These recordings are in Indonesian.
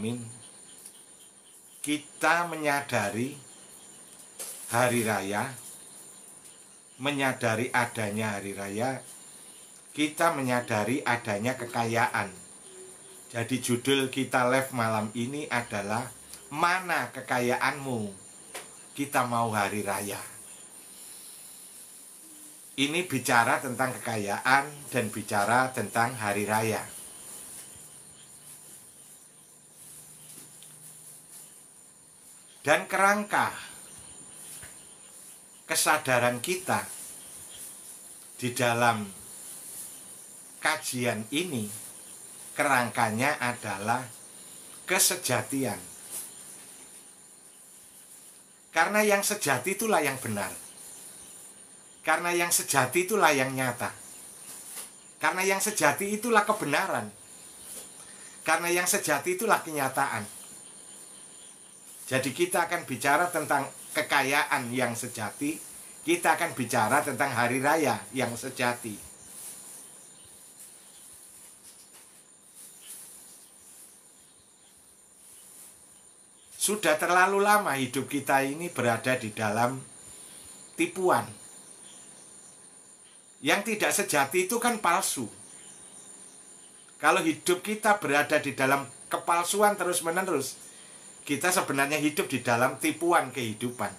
alamin, kita menyadari hari raya, menyadari adanya hari raya, kita menyadari adanya kekayaan. Jadi judul kita live malam ini adalah mana kekayaanmu? Kita mau hari raya. Ini bicara tentang kekayaan dan bicara tentang hari raya. Dan kerangka kesadaran kita di dalam kajian ini, kerangkanya adalah kesejatian. Karena yang sejati itulah yang benar. Karena yang sejati itulah yang nyata. Karena yang sejati itulah kebenaran. Karena yang sejati itulah kenyataan. Jadi kita akan bicara tentang kekayaan yang sejati. Kita akan bicara tentang hari raya yang sejati. Sudah terlalu lama hidup kita ini berada di dalam tipuan. Yang tidak sejati itu kan palsu. Kalau hidup kita berada di dalam kepalsuan terus-menerus, kita sebenarnya hidup di dalam tipuan kehidupan.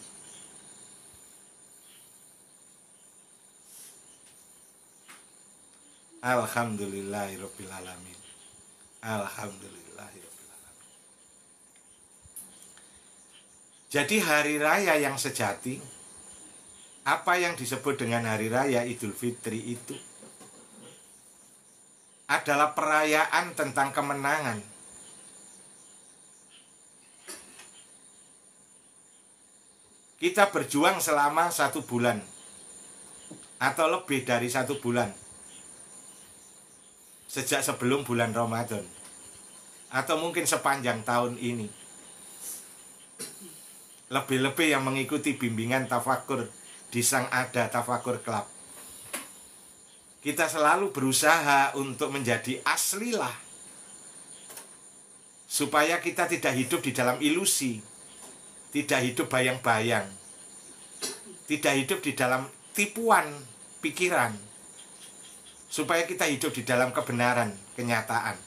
Alhamdulillahirabbil alamin. Alhamdulillahirabbil alamin. Jadi hari raya yang sejati, apa yang disebut dengan hari raya Idul Fitri itu adalah perayaan tentang kemenangan. Kita berjuang selama 1 bulan atau lebih dari 1 bulan sejak sebelum bulan Ramadan, atau mungkin sepanjang tahun ini. Lebih-lebih yang mengikuti bimbingan tafakur di Sang Ada Tafakur Club. Kita selalu berusaha untuk menjadi aslilah, supaya kita tidak hidup di dalam ilusi, tidak hidup bayang-bayang, tidak hidup di dalam tipuan pikiran, supaya kita hidup di dalam kebenaran, kenyataan.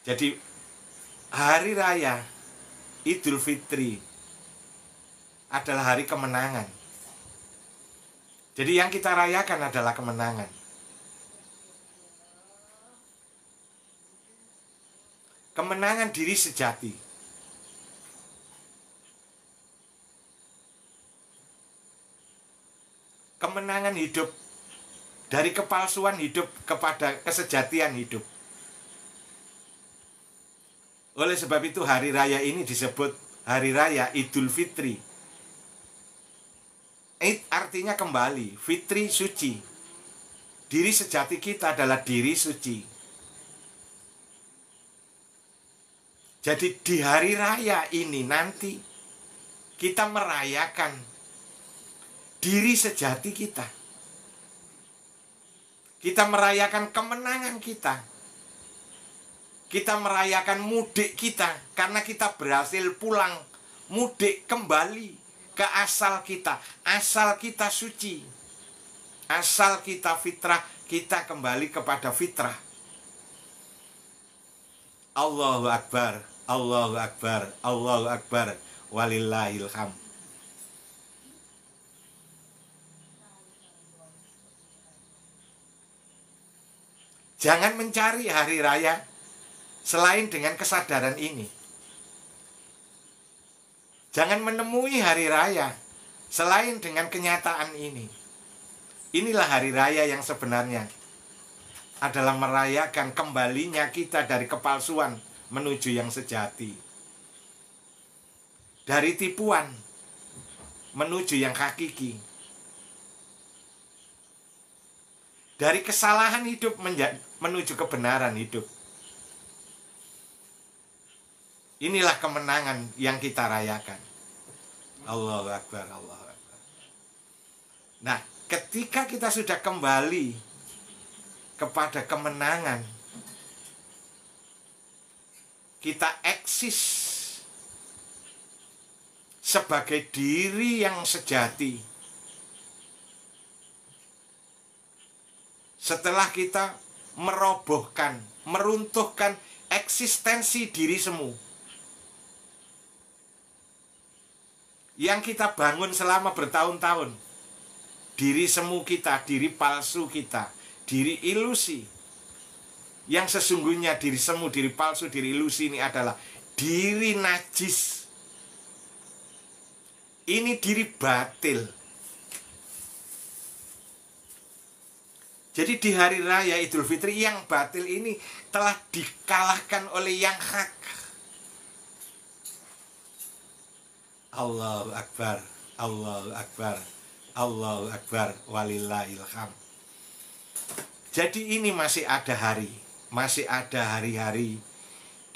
Jadi hari raya Idul Fitri adalah hari kemenangan. Jadi yang kita rayakan adalah kemenangan. Kemenangan diri sejati. Kemenangan hidup dari kepalsuan hidup kepada kesejatian hidup. Oleh sebab itu hari raya ini disebut hari raya Idul Fitri. Artinya kembali, fitri suci. Diri sejati kita adalah diri suci. Jadi di hari raya ini nanti kita merayakan diri sejati kita. Kita merayakan kemenangan kita. Kita merayakan mudik kita karena kita berhasil pulang mudik kembali ke asal kita. Asal kita suci, asal kita fitrah, kita kembali kepada fitrah. Allahu Akbar, Allahu Akbar, Allahu Akbar, walillahil hamd. Jangan mencari hari raya selain dengan kesadaran ini. Jangan menemui hari raya selain dengan kenyataan ini. Inilah hari raya yang sebenarnya adalah merayakan kembalinya kita dari kepalsuan menuju yang sejati. Dari tipuan menuju yang hakiki. Dari kesalahan hidup menuju kebenaran hidup. Inilah kemenangan yang kita rayakan. Allahu Akbar, Allahu Akbar. Nah, ketika kita sudah kembali kepada kemenangan, kita eksis sebagai diri yang sejati. Setelah kita merobohkan, meruntuhkan eksistensi diri semu yang kita bangun selama bertahun-tahun, diri semu kita, diri palsu kita, diri ilusi. Yang sesungguhnya diri semu, diri palsu, diri ilusi ini adalah diri najis. Ini diri batil. Jadi di hari raya Idul Fitri yang batil ini telah dikalahkan oleh yang hak. Allahu Akbar, Allahu Akbar, Allahu Akbar, walillahilham. Jadi ini masih ada hari, masih ada hari-hari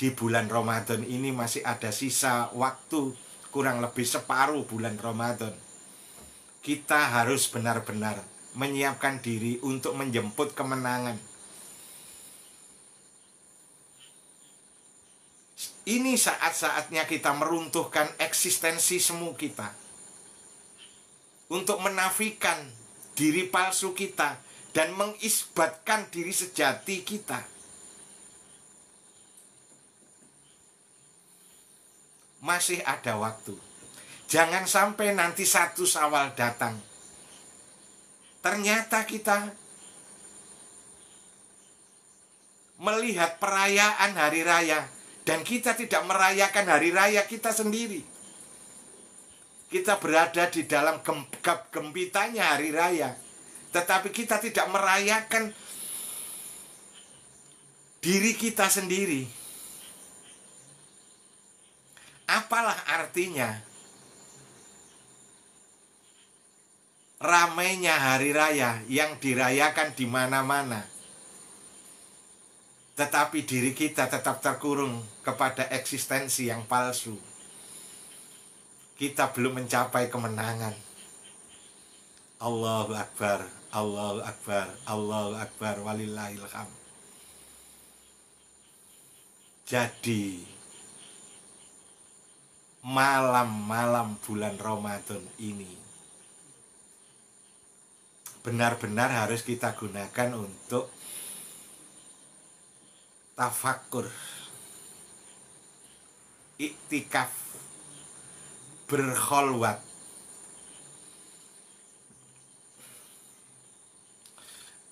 di bulan Ramadan ini, masih ada sisa waktu kurang lebih separuh bulan Ramadan. Kita harus benar-benar menyiapkan diri untuk menjemput kemenangan. Ini saat-saatnya kita meruntuhkan eksistensi semu kita, untuk menafikan diri palsu kita dan mengisbatkan diri sejati kita. Masih ada waktu. Jangan sampai nanti 1 Syawal datang, ternyata kita melihat perayaan hari raya dan kita tidak merayakan hari raya kita sendiri. Kita berada di dalam gempitanya hari raya, tetapi kita tidak merayakan diri kita sendiri. Apalah artinya ramainya hari raya yang dirayakan di mana-mana, tetapi diri kita tetap terkurung kepada eksistensi yang palsu. Kita belum mencapai kemenangan. Allahu Akbar, Allahu Akbar, Allahu Akbar, walillahilham. Jadi malam-malam bulan Ramadan ini benar-benar harus kita gunakan untuk tafakkur, iktikaf, berkholwat,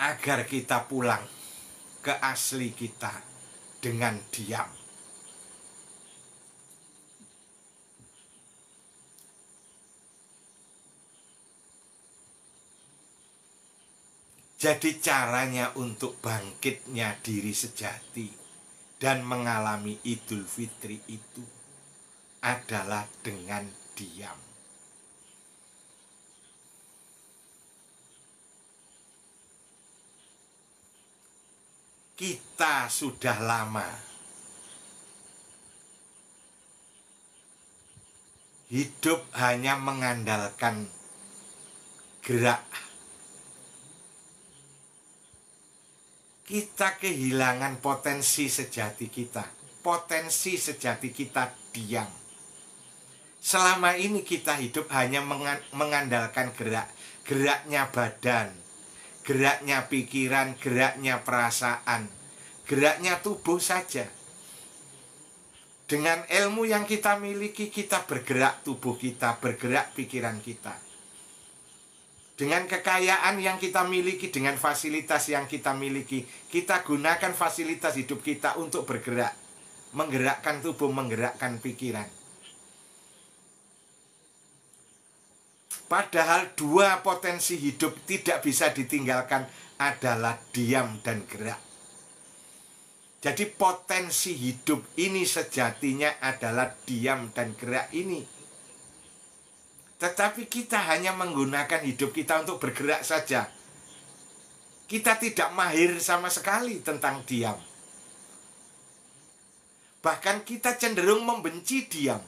agar kita pulang ke asli kita dengan diam. Jadi caranya untuk bangkitnya diri sejati dan mengalami Idul Fitri itu adalah dengan diam. Kita sudah lama hidup hanya mengandalkan gerak. Kita kehilangan potensi sejati kita. Potensi sejati kita diam. Selama ini kita hidup hanya mengandalkan gerak. Geraknya badan, geraknya pikiran, geraknya perasaan, geraknya tubuh saja. Dengan ilmu yang kita miliki, kita bergerak tubuh kita, bergerak pikiran kita. Dengan kekayaan yang kita miliki, dengan fasilitas yang kita miliki, kita gunakan fasilitas hidup kita untuk bergerak, menggerakkan tubuh, menggerakkan pikiran. Padahal 2 potensi hidup tidak bisa ditinggalkan adalah diam dan gerak. Jadi potensi hidup ini sejatinya adalah diam dan gerak ini. Tetapi kita hanya menggunakan hidup kita untuk bergerak saja. Kita tidak mahir sama sekali tentang diam. Bahkan kita cenderung membenci diam.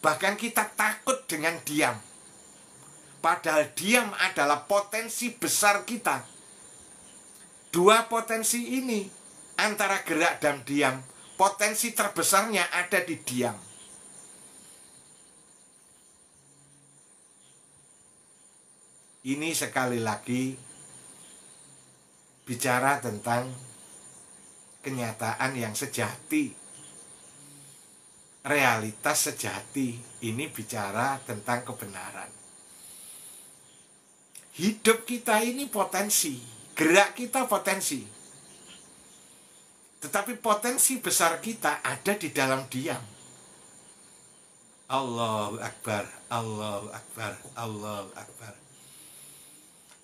Bahkan kita takut dengan diam. Padahal diam adalah potensi besar kita. 2 potensi ini, antara gerak dan diam, Potensi terbesarnya ada di diam. Ini sekali lagi bicara tentang kenyataan yang sejati, realitas sejati. Ini bicara tentang kebenaran. Hidup kita ini potensi, gerak kita potensi. Tetapi potensi besar kita ada di dalam diam. Allahu Akbar, Allahu Akbar, Allahu Akbar.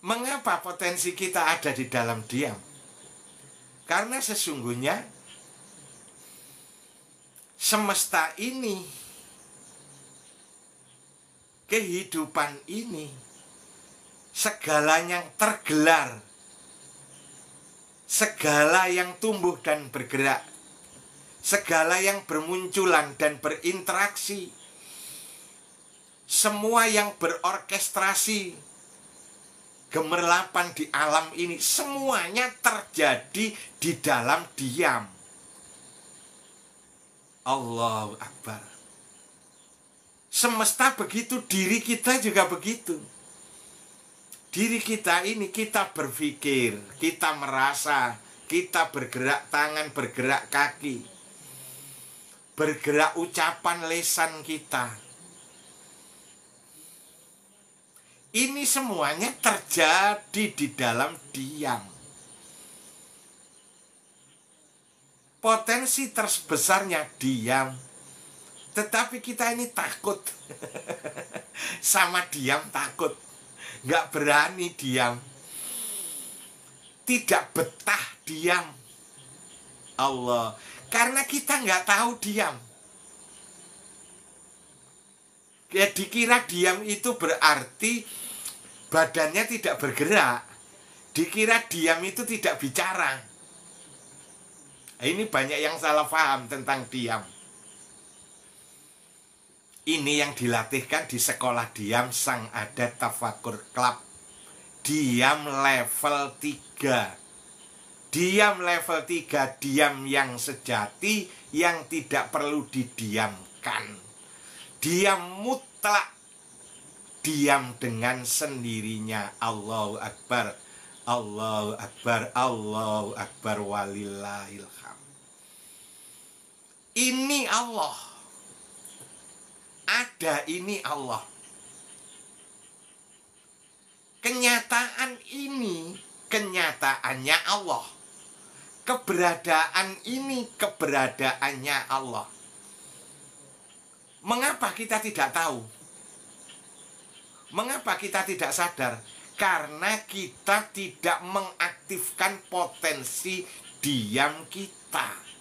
Mengapa potensi kita ada di dalam diam? Karena sesungguhnya semesta ini, kehidupan ini, segalanya tergelar, segala yang tumbuh dan bergerak, segala yang bermunculan dan berinteraksi, semua yang berorkestrasi, gemerlapan di alam ini, semuanya terjadi di dalam diam. Allahu Akbar. Semesta begitu, diri kita juga begitu. Diri kita ini, kita berpikir, kita merasa, kita bergerak tangan, bergerak kaki, bergerak ucapan lisan kita. Ini semuanya terjadi di dalam diam. Potensi terbesarnya diam. Tetapi kita ini takut. Sama diam takut. Nggak berani diam. Tidak betah diam. Allah. Karena kita nggak tahu diam. Ya dikira diam itu berarti badannya tidak bergerak. Dikira diam itu tidak bicara. Ini banyak yang salah paham tentang diam. Ini yang dilatihkan di sekolah diam Sang Adat Tafakur Club. Diam level 3. Diam level 3, diam yang sejati, yang tidak perlu didiamkan. Diam mutlak. Diam dengan sendirinya. Allahu Akbar, Allahu Akbar, Allahu Akbar, walillahilham. Ini Allah. Ada ini Allah. Kenyataan ini, kenyataannya Allah. Keberadaan ini, keberadaannya Allah. Mengapa kita tidak tahu? Mengapa kita tidak sadar? Karena kita tidak mengaktifkan potensi diam kita.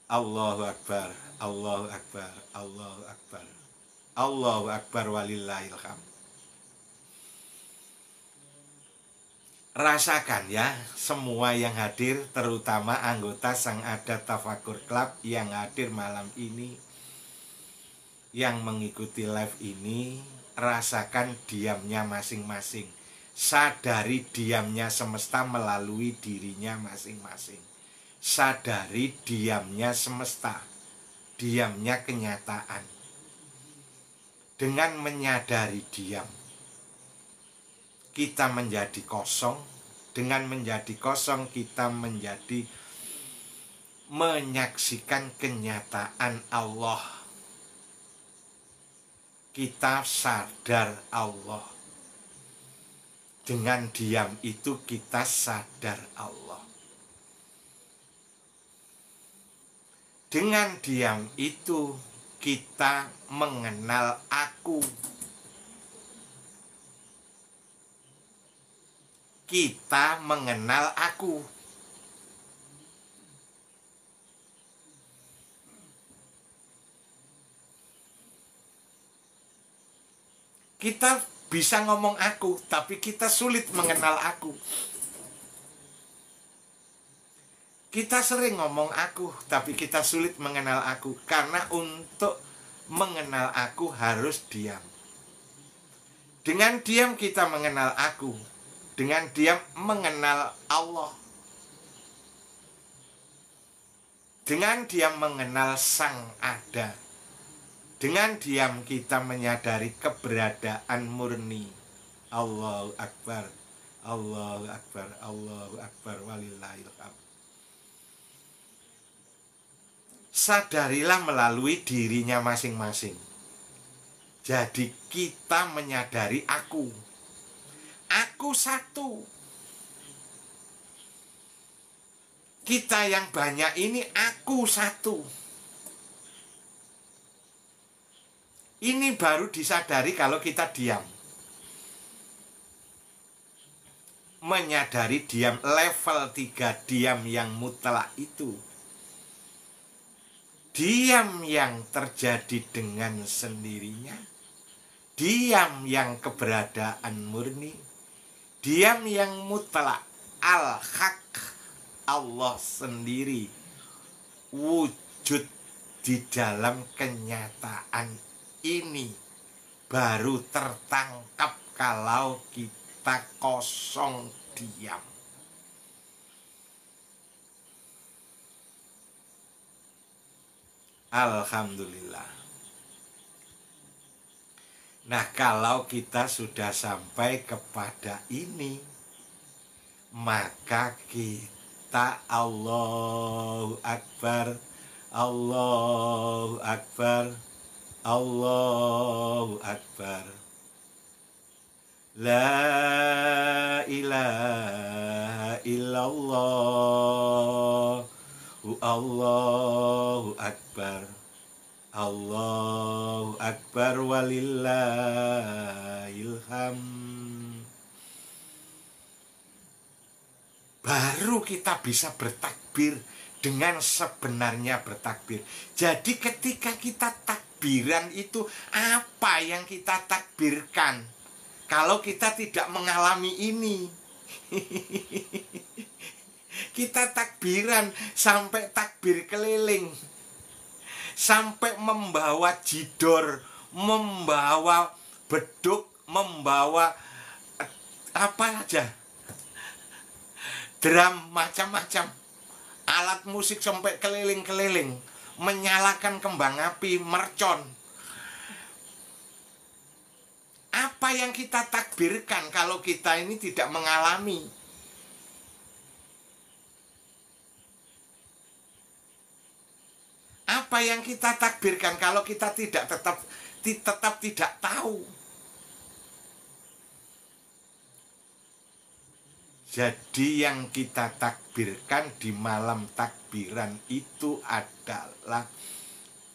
Allahu Akbar, Allahu Akbar, Allahu Akbar, Allahu Akbar, walillahilham. Rasakan ya, semua yang hadir, terutama anggota Sang Adat Tafakur Club yang hadir malam ini, yang mengikuti live ini, rasakan diamnya masing-masing. Sadari diamnya semesta melalui dirinya masing-masing. Sadari diamnya semesta, diamnya kenyataan. Dengan menyadari diam, kita menjadi kosong. Dengan menjadi kosong, kita menjadi menyaksikan kenyataan Allah. Kita sadar Allah. Dengan diam itu kita sadar Allah. Dengan diam itu kita mengenal aku. Kita mengenal aku. Kita bisa ngomong aku, tapi kita sulit mengenal aku. Kita sering ngomong aku, tapi kita sulit mengenal aku. Karena untuk mengenal aku harus diam. Dengan diam kita mengenal aku. Dengan diam mengenal Allah. Dengan diam mengenal Sang Ada. Dengan diam kita menyadari keberadaan murni. Allahu Akbar. Allahu Akbar. Allahu Akbar. Walillahil hamd. Sadarilah melalui dirinya masing-masing. Jadi kita menyadari aku. Aku satu. Kita yang banyak ini aku satu. Ini baru disadari kalau kita diam. Menyadari diam level 3, diam yang mutlak itu. Diam yang terjadi dengan sendirinya. Diam yang keberadaan murni. Diam yang mutlak, al-haq, Allah sendiri wujud di dalam kenyataan ini baru tertangkap kalau kita kosong diam. Alhamdulillah. Nah, kalau kita sudah sampai kepada ini, maka kita Allahu Akbar, Allahu Akbar, Allahu Akbar. La ilaha illallah, Allahu Akbar. Allahu Akbar walillahil hamd. Baru kita bisa bertakbir dengan sebenarnya bertakbir. Jadi ketika kita takbiran itu, apa yang kita takbirkan? Kalau kita tidak mengalami ini, kita takbiran sampai takbir keliling, sampai membawa jidor, membawa beduk, membawa apa aja, drum macam-macam, alat musik sampai keliling-keliling, menyalakan kembang api, mercon. Apa yang kita takbirkan kalau kita ini tidak mengalami? Apa yang kita takbirkan kalau kita tetap tidak tahu? Jadi yang kita takbirkan di malam takbiran itu adalah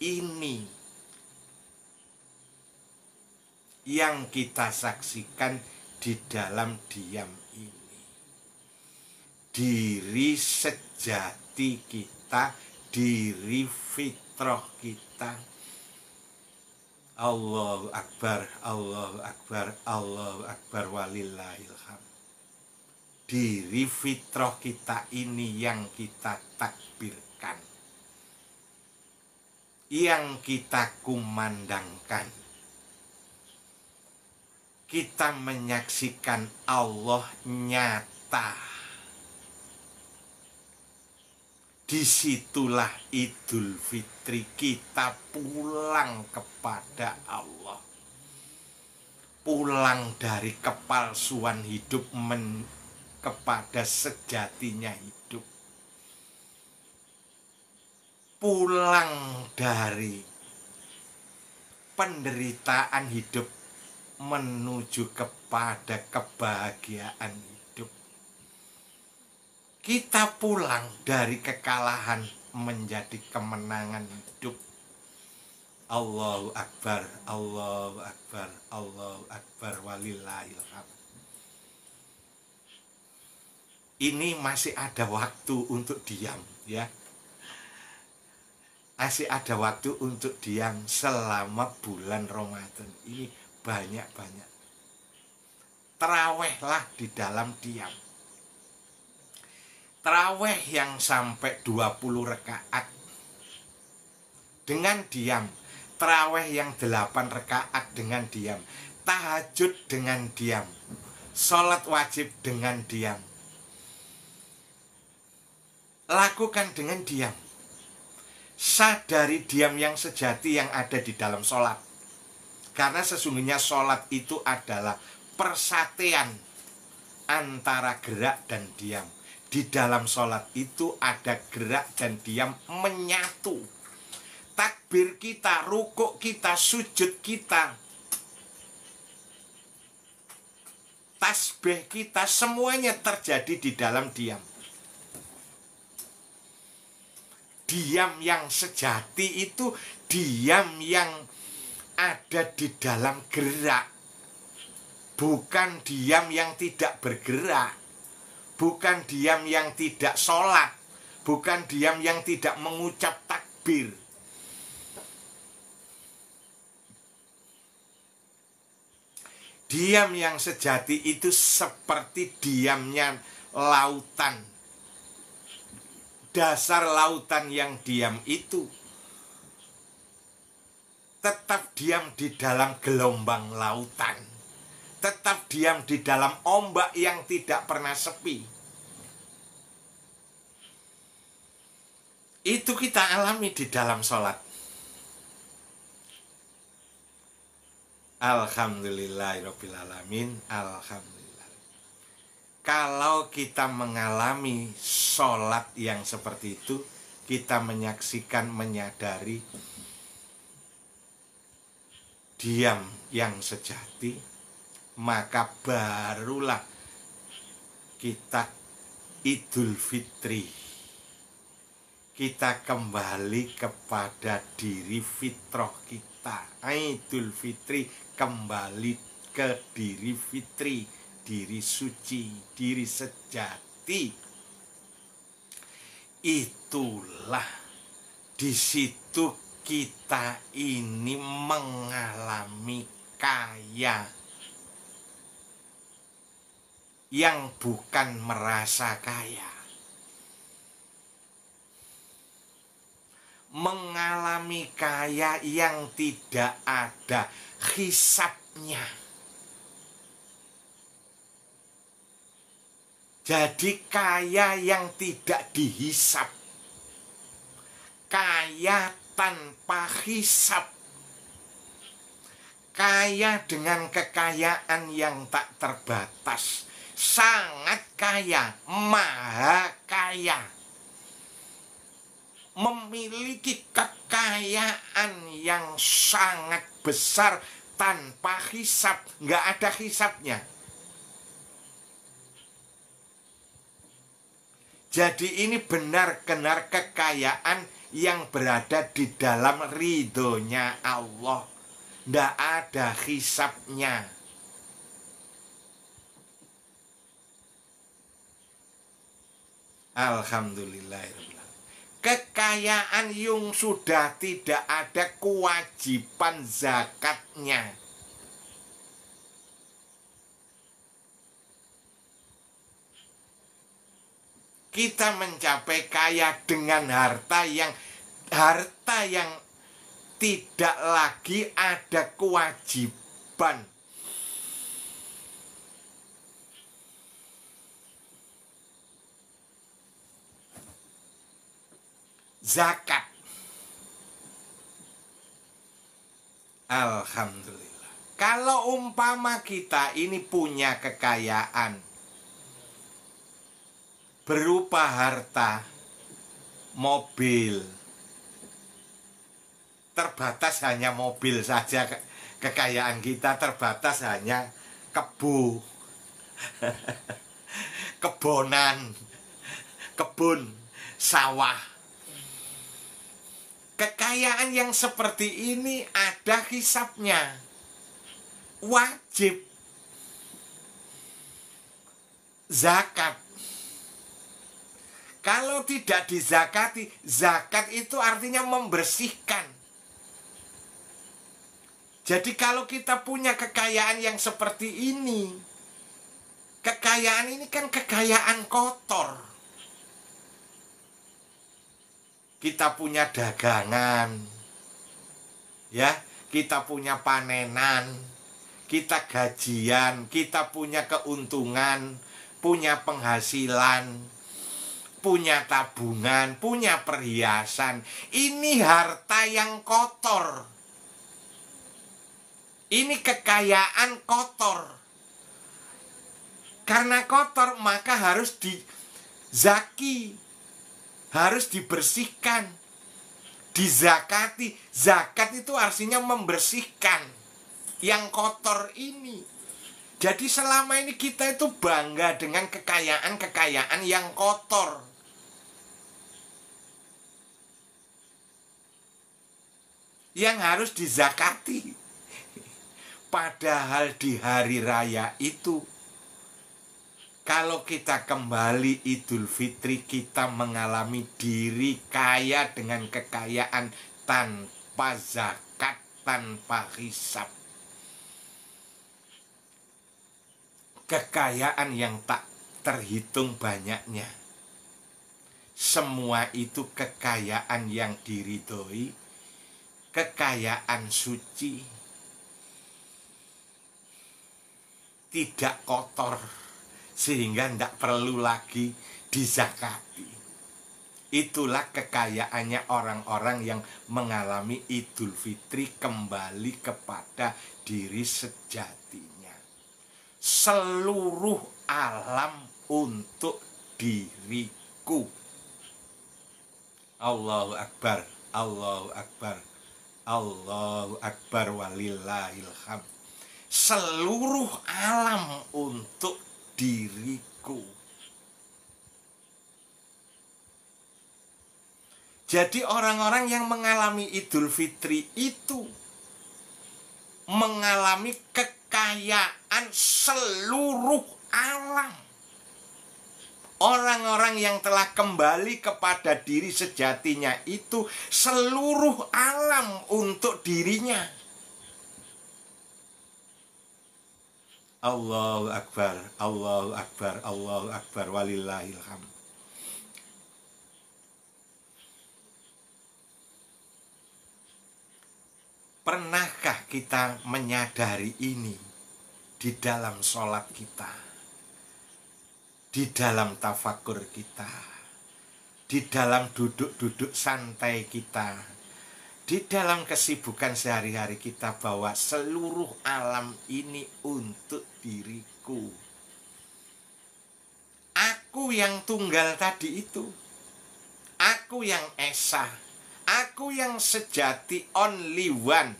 ini. Yang kita saksikan di dalam diam ini. Diri sejati kita, diri fitrah kita. Allahu Akbar, Allahu Akbar, Allahu Akbar walillahil hamd. Diri fitrah kita ini yang kita takbirkan, yang kita kumandangkan. Kita menyaksikan Allah nyata. Disitulah Idul Fitri, kita pulang kepada Allah. Pulang dari kepalsuan hidup kepada sejatinya hidup. Pulang dari penderitaan hidup menuju kepada kebahagiaan hidup. Kita pulang dari kekalahan menjadi kemenangan hidup. Allahu Akbar, Allahu Akbar, Allahu Akbar walillahil hamd. Ini masih ada waktu untuk diam, ya. Masih ada waktu untuk diam selama bulan Ramadan. Ini banyak-banyak. Tarawehlah di dalam diam. Taraweh yang sampai 20 rakaat dengan diam. Taraweh yang 8 rakaat dengan diam. tahajud dengan diam, sholat wajib dengan diam. Lakukan dengan diam. Sadari diam yang sejati yang ada di dalam sholat. Karena sesungguhnya sholat itu adalah persatuan antara gerak dan diam. Di dalam sholat itu ada gerak dan diam menyatu. Takbir kita, rukuk kita, sujud kita, tasbih kita, semuanya terjadi di dalam diam. Diam yang sejati itu diam yang ada di dalam gerak. Bukan diam yang tidak bergerak. Bukan diam yang tidak sholat. Bukan diam yang tidak mengucap takbir. Diam yang sejati itu seperti diamnya lautan. Dasar lautan yang diam itu tetap diam di dalam gelombang lautan, tetap diam di dalam ombak yang tidak pernah sepi. Itu kita alami di dalam sholat. Alhamdulillahirrabbilalamin. Alhamdulillah. Kalau kita mengalami sholat yang seperti itu, kita menyaksikan, menyadari diam yang sejati, maka barulah kita Idul Fitri. Kita kembali kepada diri fitrah kita. Idul Fitri kembali ke diri fitri, diri suci, diri sejati. Itulah di situ kita ini mengalami kaya yang bukan merasa kaya. Mengalami kaya yang tidak ada hisabnya. Jadi kaya yang tidak dihisap, kaya tanpa hisap, kaya dengan kekayaan yang tak terbatas, sangat kaya, maha kaya, memiliki kekayaan yang sangat besar tanpa hisap, nggak ada hisapnya. Jadi ini benar-benar kekayaan yang berada di dalam ridhonya Allah. Tidak ada hisapnya. Alhamdulillahirrahmanirrahim. Kekayaan yang sudah tidak ada kewajiban zakatnya. Kita mencapai kaya dengan harta yang tidak lagi ada kewajiban. Zakat. Alhamdulillah. Kalau umpama kita ini punya kekayaan berupa harta, mobil, terbatas hanya mobil saja, kekayaan kita terbatas hanya kebun, kebun, sawah. Kekayaan yang seperti ini ada hisapnya, wajib zakat. Kalau tidak dizakati, zakat itu artinya membersihkan. Jadi kalau kita punya kekayaan yang seperti ini, kekayaan ini kan kekayaan kotor. Kita punya dagangan, ya, kita punya panenan, kita gajian, kita punya keuntungan, punya penghasilan, punya tabungan, punya perhiasan. Ini harta yang kotor. Ini kekayaan kotor. Karena kotor maka harus dizaki, harus dibersihkan, dizakati. Zakat itu artinya membersihkan yang kotor ini. Jadi selama ini kita itu bangga dengan kekayaan-kekayaan yang kotor. Yang harus dizakati. Padahal di hari raya itu, kalau kita kembali Idul Fitri, kita mengalami diri kaya dengan kekayaan tanpa zakat, tanpa hisab. Kekayaan yang tak terhitung banyaknya. Semua itu kekayaan yang diridhoi, kekayaan suci, tidak kotor, sehingga tidak perlu lagi dizakati. Itulah kekayaannya orang-orang yang mengalami Idul Fitri kembali kepada diri sejatinya. Seluruh alam untuk diriku. Allahu Akbar, Allahu Akbar, Allahu Akbar walillahil hamd. Seluruh alam untuk diriku. Jadi orang-orang yang mengalami Idul Fitri itu mengalami kekayaan seluruh alam. Orang-orang yang telah kembali kepada diri sejatinya itu seluruh alam untuk dirinya. Allahu Akbar, Allahu Akbar, Allahu Akbar, walillahil hamd. Pernahkah kita menyadari ini di dalam sholat kita, di dalam tafakur kita, di dalam duduk-duduk santai kita, di dalam kesibukan sehari-hari kita, bahwa seluruh alam ini untuk diriku. Aku yang tunggal tadi itu, aku yang esa, aku yang sejati, only one.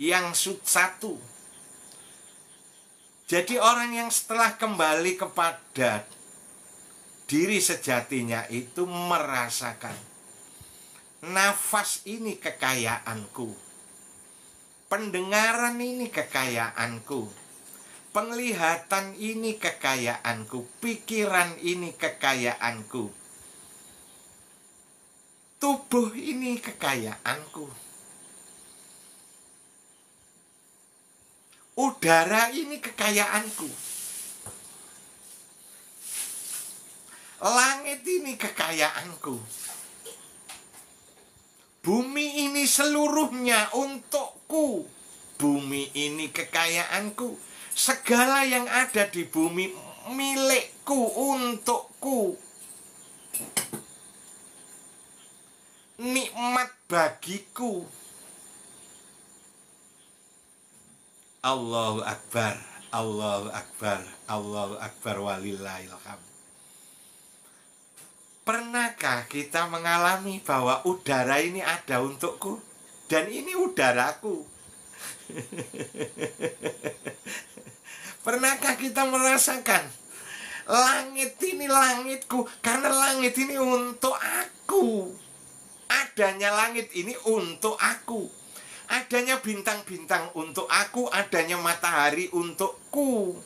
Yang satu. Jadi orang yang setelah kembali kepada diri sejatinya itu merasakan, nafas ini kekayaanku, pendengaran ini kekayaanku, penglihatan ini kekayaanku, pikiran ini kekayaanku, tubuh ini kekayaanku, udara ini kekayaanku, langit ini kekayaanku, bumi ini seluruhnya untukku, bumi ini kekayaanku, segala yang ada di bumi milikku, untukku, nikmat bagiku. Allahu Akbar, Allahu Akbar, Allahu Akbar walillahil hamd. Pernahkah kita mengalami bahwa udara ini ada untukku dan ini udaraku? Pernahkah kita merasakan langit ini langitku karena langit ini untuk aku? Adanya langit ini untuk aku. Adanya bintang-bintang untuk aku, adanya matahari untukku.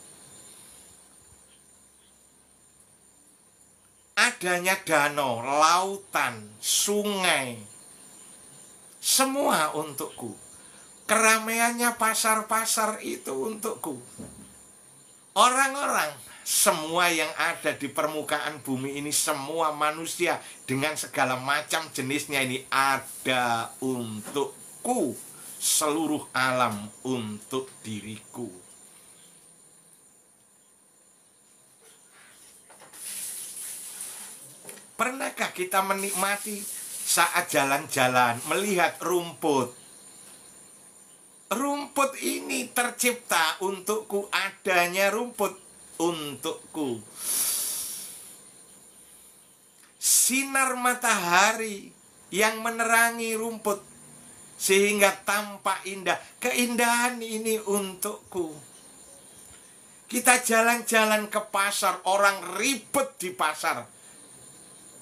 Adanya danau, lautan, sungai, semua untukku. Keramaiannya pasar-pasar itu untukku. Orang-orang Semua yang ada di permukaan bumi ini, semua manusia dengan segala macam jenisnya ini ada untukku. Seluruh alam untuk diriku. Pernahkah kita menikmati saat jalan-jalan melihat rumput? Rumput ini tercipta untukku, adanya rumput untukku. Sinar matahari yang menerangi rumput sehingga tampak indah. Keindahan ini untukku. Kita jalan-jalan ke pasar, orang ribet di pasar.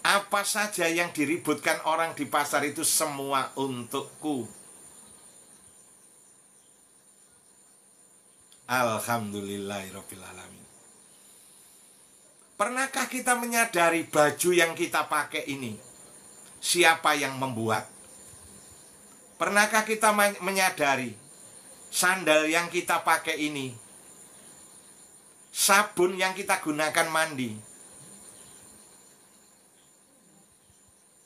Apa saja yang diributkan orang di pasar itu semua untukku. Alhamdulillahirrabbilalamin. Pernahkah kita menyadari baju yang kita pakai ini siapa yang membuat? Pernahkah kita menyadari sandal yang kita pakai ini, sabun yang kita gunakan mandi,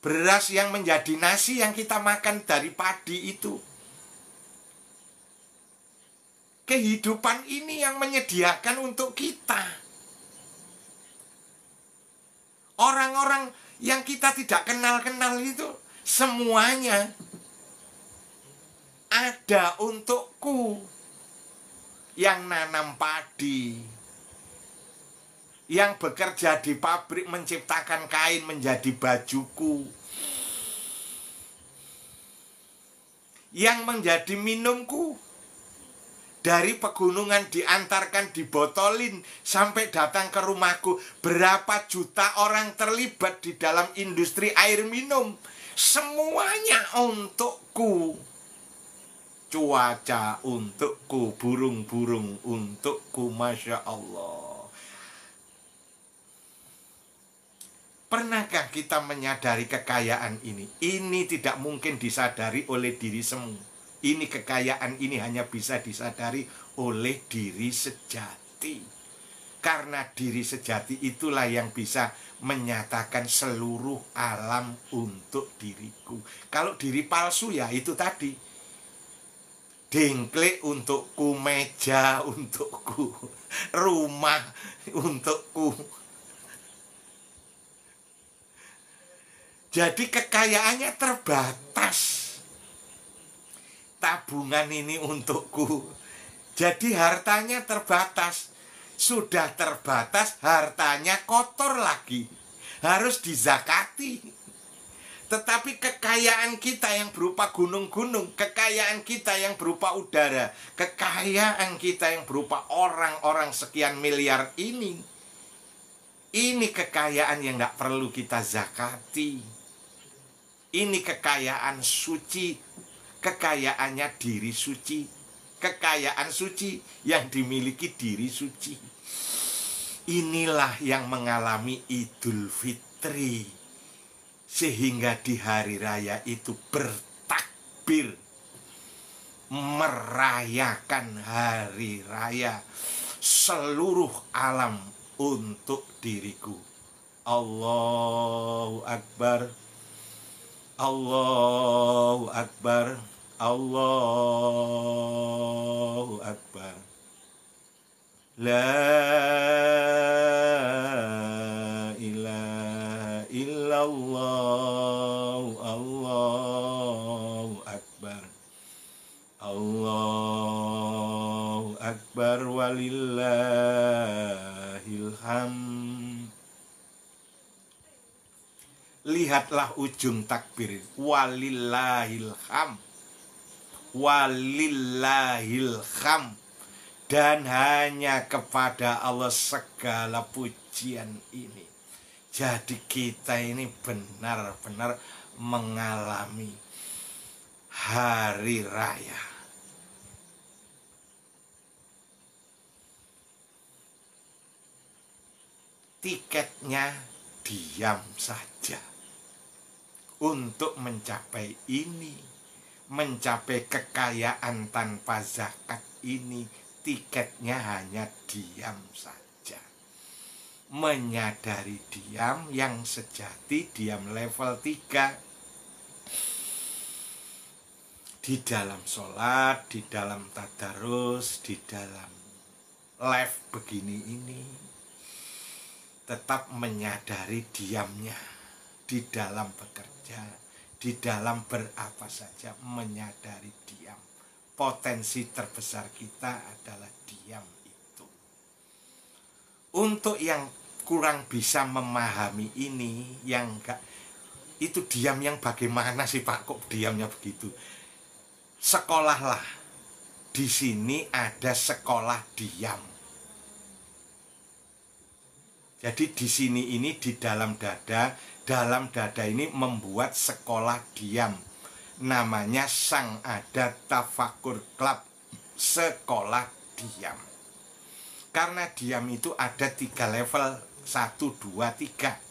beras yang menjadi nasi yang kita makan dari padi itu, kehidupan ini yang menyediakan untuk kita. Orang-orang yang kita tidak kenal-kenal itu semuanya ada untukku. Yang nanam padi, yang bekerja di pabrik menciptakan kain menjadi bajuku, yang menjadi minumku, dari pegunungan diantarkan, dibotolin sampai datang ke rumahku. Berapa juta orang terlibat di dalam industri air minum, semuanya untukku. Cuaca untukku, burung-burung untukku, Masya Allah. Pernahkah kita menyadari kekayaan ini? Ini tidak mungkin disadari oleh diri semu. Ini kekayaan ini hanya bisa disadari oleh diri sejati. Karena diri sejati itulah yang bisa menyatakan seluruh alam untuk diriku. Kalau diri palsu ya itu tadi. Dengklik untukku, meja untukku, rumah untukku. Jadi kekayaannya terbatas. Tabungan ini untukku. Jadi hartanya terbatas. Sudah terbatas, hartanya kotor lagi. Harus dizakati. Tetapi kekayaan kita yang berupa gunung-gunung, kekayaan kita yang berupa udara, kekayaan kita yang berupa orang-orang sekian miliar ini kekayaan yang tidak perlu kita zakati. Ini kekayaan suci, kekayaannya diri suci, kekayaan suci yang dimiliki diri suci. Inilah yang mengalami Idul Fitri. Sehingga di hari raya itu bertakbir, merayakan hari raya seluruh alam untuk diriku. Allahu Akbar, Allahu Akbar, Allahu Akbar. La ilaha illallah, Allahu Akbar, Allahu Akbar, walillahil hamd. Lihatlah ujung takbir, walillahil hamd, walillahil hamd. Dan hanya kepada Allah segala pujian ini. Jadi kita ini benar-benar mengalami hari raya. Tiketnya diam saja. Untuk mencapai ini, mencapai kekayaan tanpa zakat ini, tiketnya hanya diam saja. Menyadari diam yang sejati, diam level 3. Di dalam sholat, di dalam tadarus, di dalam live begini ini, tetap menyadari diamnya. Di dalam bekerja, di dalam berapa saja, menyadari diam. Potensi terbesar kita adalah diam itu. Untuk yang kurang bisa memahami ini, yang enggak, itu diam yang bagaimana sih Pak, kok diamnya begitu? Sekolahlah. Di sini ada sekolah diam. Jadi di sini ini di dalam dada ini membuat sekolah diam. Namanya Sang Ada Tafakur Club, sekolah diam. Karena diam itu ada 3 level, 1, 2, 3.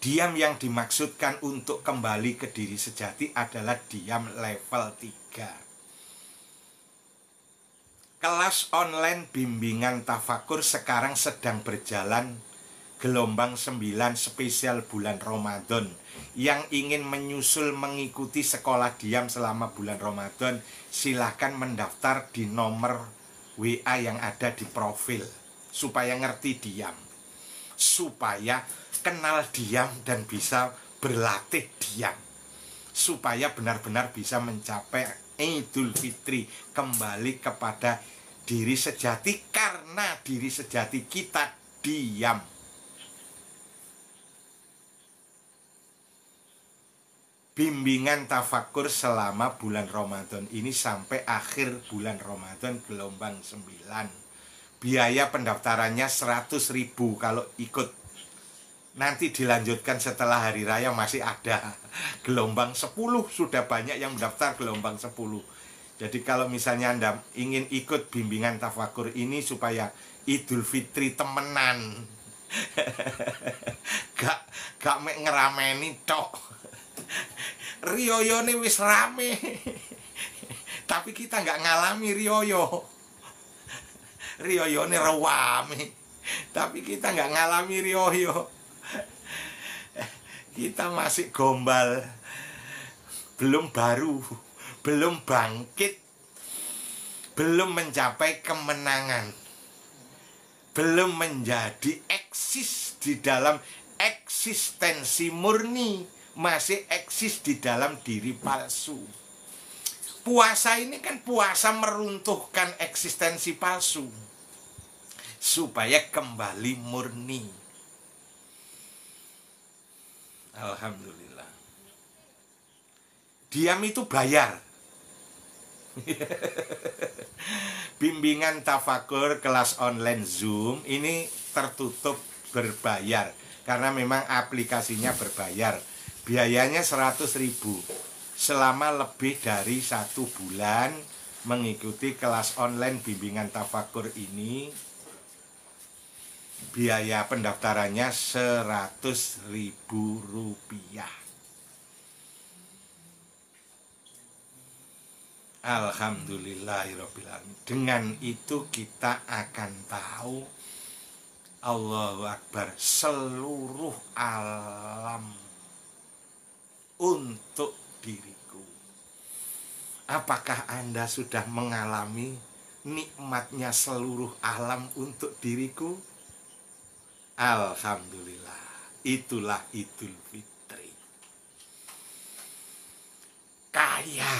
Diam yang dimaksudkan untuk kembali ke diri sejati adalah diam level 3. Kelas online bimbingan tafakur sekarang sedang berjalan gelombang 9 spesial bulan Ramadan. Yang ingin menyusul mengikuti sekolah diam selama bulan Ramadan, silahkan mendaftar di nomor WA yang ada di profil, supaya ngerti diam, supaya kenal diam dan bisa berlatih diam, supaya benar-benar bisa mencapai Idul Fitri, kembali kepada diri sejati, karena diri sejati kita diam. Bimbingan tafakur selama bulan Ramadan ini sampai akhir bulan Ramadan gelombang 9. Biaya pendaftarannya 100.000 kalau ikut. Nanti dilanjutkan setelah hari raya, masih ada gelombang 10, sudah banyak yang mendaftar gelombang 10. Jadi kalau misalnya Anda ingin ikut bimbingan tafakur ini supaya Idul Fitri temenan, gak mek ngerameni tok. Rioyone wis rame, tapi kita gak ngalami rioyo. Rioyone rame, tapi kita gak ngalami rioyo. Kita masih gombal, belum baru, belum bangkit, belum mencapai kemenangan, belum menjadi eksis di dalam eksistensi murni, masih eksis di dalam diri palsu. Puasa ini kan puasa meruntuhkan eksistensi palsu, supaya kembali murni. Alhamdulillah. Diam itu bayar. Bimbingan tafakur kelas online Zoom ini tertutup berbayar, karena memang aplikasinya berbayar. Biayanya 100.000 selama lebih dari 1 bulan mengikuti kelas online bimbingan tafakur ini. Biaya pendaftarannya 100.000 rupiah. Alhamdulillahirrabbilalamin. Dengan itu kita akan tahu, Allahu Akbar, seluruh alam untuk diriku. Apakah Anda sudah mengalami nikmatnya seluruh alam untuk diriku? Alhamdulillah, itulah Idul Fitri. Kaya,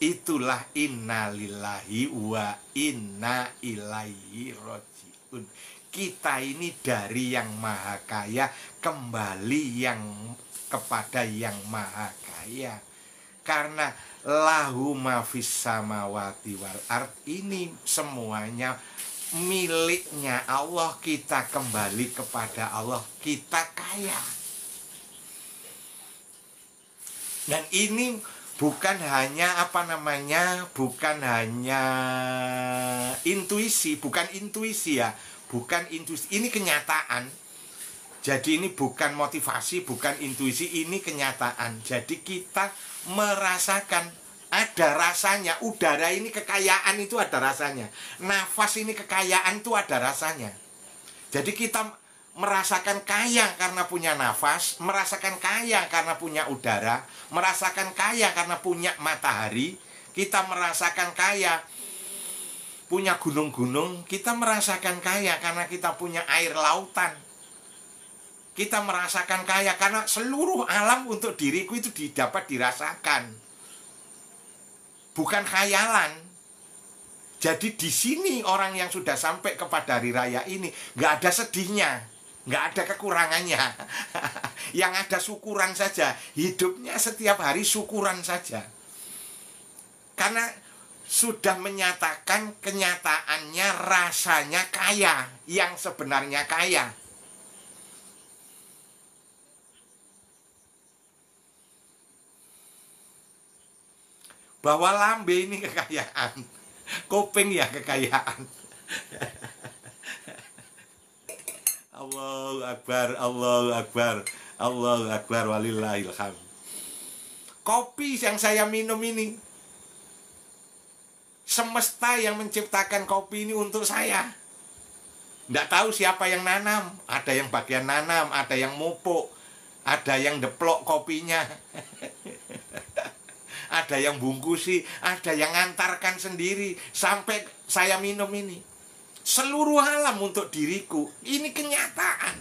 itulah innalillahi wa inna ilaihi rojiun. Kita ini dari yang maha kaya kembali kepada yang maha kaya. Karena lahu ma fis samawati wal ard, ini semuanya miliknya Allah. Kita kembali kepada Allah, kita kaya. Dan ini bukan hanya bukan hanya intuisi, bukan intuisi ya, bukan intuisi, ini kenyataan. Jadi ini bukan motivasi, bukan intuisi, ini kenyataan. Jadi kita merasakan, ada rasanya. Udara ini kekayaan, itu ada rasanya. Nafas ini kekayaan, itu ada rasanya. Jadi kita merasakan kaya karena punya nafas, merasakan kaya karena punya udara, merasakan kaya karena punya matahari, kita merasakan kaya punya gunung-gunung, kita merasakan kaya karena kita punya air lautan. Kita merasakan kaya karena seluruh alam untuk diriku itu dapat dirasakan. Bukan khayalan. Jadi di sini orang yang sudah sampai kepada hari raya ini nggak ada sedihnya, nggak ada kekurangannya. Yang ada syukuran saja. Hidupnya setiap hari syukuran saja. Karena sudah menyatakan kenyataannya rasanya kaya, yang sebenarnya kaya. Bahwa lambe ini kekayaan, kuping ya kekayaan. Allahu Akbar, Allahu Akbar, Allahu Akbar, walillahilham. Kopi yang saya minum ini, semesta yang menciptakan kopi ini untuk saya. Nggak tahu siapa yang nanam. Ada yang bagian nanam, ada yang mupuk, ada yang deplok kopinya. Ada yang bungkusi, ada yang ngantarkan sendiri sampai saya minum ini. Seluruh alam untuk diriku. Ini kenyataan.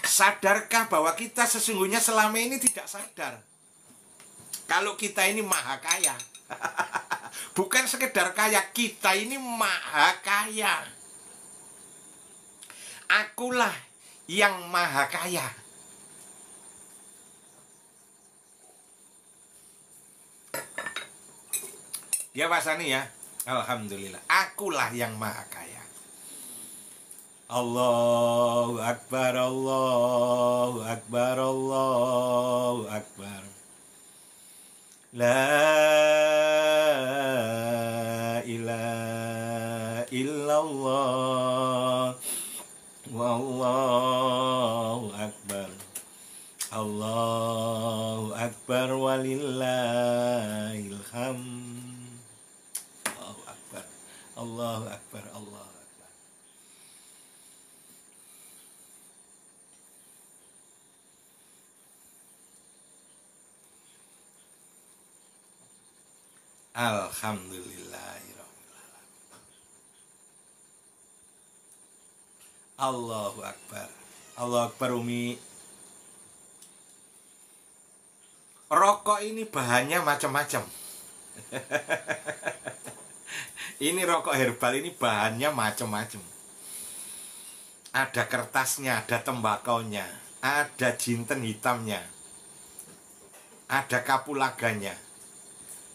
Sadarkah bahwa kita sesungguhnya selama ini tidak sadar kalau kita ini maha kaya? Bukan sekedar kaya, kita ini maha kaya. Akulah yang maha kaya. Ya Pak Sani ya, alhamdulillah. Akulah yang maha kaya. Allahu Akbar, Allahu Akbar, Allahu Akbar. La ilaha illallah, wallahu akbar. Allahu Akbar, walillahil hamd. Allahu Akbar, Allahu Akbar, Allahu Akbar. Alhamdulillahirrahmanirrahim. Allahu Akbar, Allahu Akbar. Umi, rokok ini bahannya macam-macam. Ini rokok herbal ini bahannya macam-macam. Ada kertasnya, ada tembakaunya, ada jinten hitamnya, ada kapulaganya,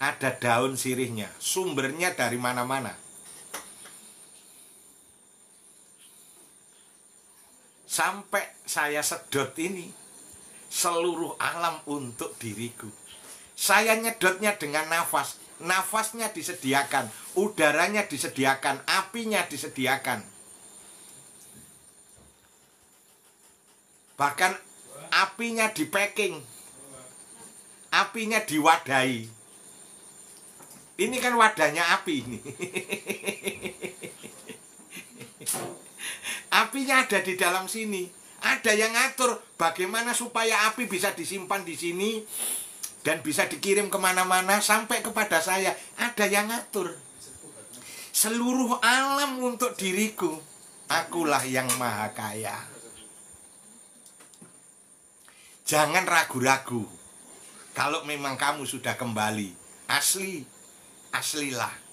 ada daun sirihnya, sumbernya dari mana-mana. Sampai saya sedot ini, seluruh alam untuk diriku. Saya nyedotnya dengan nafas. Nafasnya disediakan, udaranya disediakan, apinya disediakan. Bahkan apinya di packing, apinya diwadahi. Ini kan wadahnya api ini. Apinya ada di dalam sini. Ada yang ngatur bagaimana supaya api bisa disimpan di sini dan bisa dikirim kemana-mana sampai kepada saya. Ada yang ngatur. Seluruh alam untuk diriku. Akulah yang maha kaya. Jangan ragu-ragu. Kalau memang kamu sudah kembali, aslilah.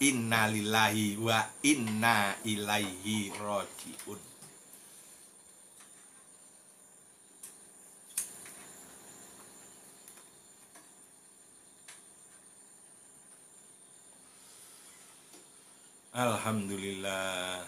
Inna lillahi wa inna ilaihi roji'un. Alhamdulillah.